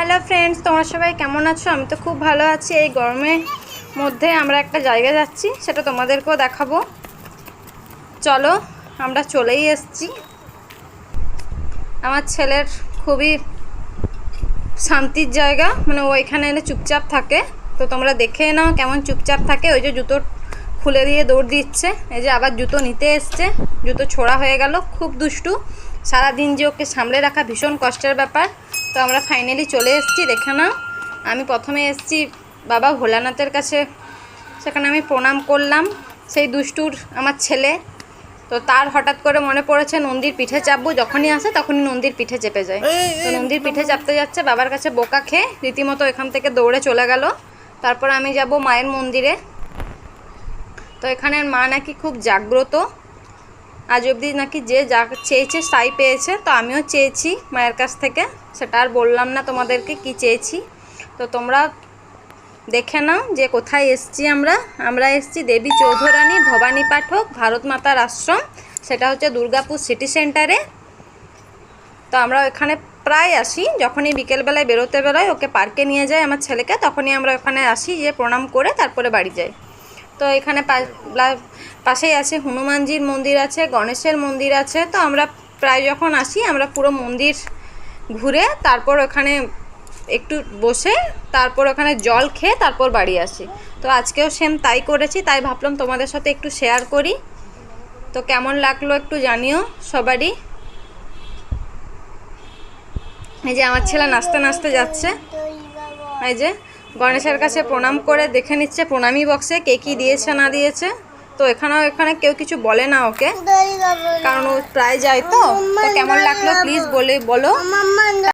Hello friends, তোমরা সবাই কেমন আছো? আমি তো খুব ভালো আছি। এই গরমের মধ্যে আমরা একটা জায়গা যাচ্ছি, সেটা তোমাদেরকেও দেখাবো। চলো, আমরা চলেই এসেছি। আমার ছেলের খুবই শান্তির জায়গা, মানে ও এখানে এলে চুপচাপ থাকে। তো তোমরা দেখে নাও কেমন চুপচাপ থাকে। ওই যে জুতো খুলে দিয়ে দৌড় দিচ্ছে, এই যে আবার জুতো নিতে এসছে, জুতো ছোড়া হয়ে গেল। খুব দুষ্টু, সারাদিন যে ওকে সামলে রাখা ভীষণ কষ্টের ব্যাপার। তো আমরা ফাইনালি চলে এসেছি, দেখে নাও। আমি প্রথমে এসেছি বাবা ভোলানাথের কাছে, সেখানে আমি প্রণাম করলাম। সেই দুষ্টুর আমার ছেলে, তো তার হঠাৎ করে মনে পড়েছে নন্দীর পিঠে চাপবো। যখনই আসে তখনই নন্দীর পিঠে চেপে যায়। তো নন্দীর পিঠে চাপতে যাচ্ছে, বাবার কাছে বোকা খেয়ে রীতিমতো এখান থেকে দৌড়ে চলে গেল। তারপর আমি যাব মায়ের মন্দিরে। তো এখানের মা নাকি খুব জাগ্রত, আজ অবধি নাকি যে যা চেয়েছে তাই পেয়েছে। তো আমিও চেয়েছি মায়ের কাছ থেকে, সেটা আর বললাম না তোমাদেরকে কি চেয়েছি। তো তোমরা দেখে নাও যে কোথায় এসছি। আমরা এসছি দেবী চৌধুরানী ভবানী পাঠক ভারত মাতার আশ্রম, সেটা হচ্ছে দুর্গাপুর সিটি সেন্টারে। তো আমরা এখানে প্রায় আসি, যখনই বিকেলবেলায় বেরোতে বেরোয়, ওকে পার্কে নিয়ে যায় আমার ছেলেকে, তখনই আমরা ওখানে আসি, যে প্রণাম করে তারপরে বাড়ি যাই। তো এখানে পাশেই আছে হনুমানজির মন্দির আছে, গণেশের মন্দির আছে। তো আমরা প্রায় যখন আসি আমরা পুরো মন্দির ঘুরে তারপর ওখানে একটু বসে তারপর ওখানে জল খেয়ে তারপর বাড়ি আসি। তো আজকেও সেম তাই করেছি, তাই ভাবলাম তোমাদের সাথে একটু শেয়ার করি। তো কেমন লাগলো একটু জানিও সবারই। এই যে আমার ছেলে নাচতে নাচতে যাচ্ছে, এই যে গণেশের কাছে প্রণাম করে দেখে নিচ্ছে প্রণামী বক্সে কে কী দিয়েছে না দিয়েছে। তো এখানে কেউ কিছু বলে না ওকে, কারণ ও প্রায় যায়। তো কেমন লাগলো প্লিজ বলো।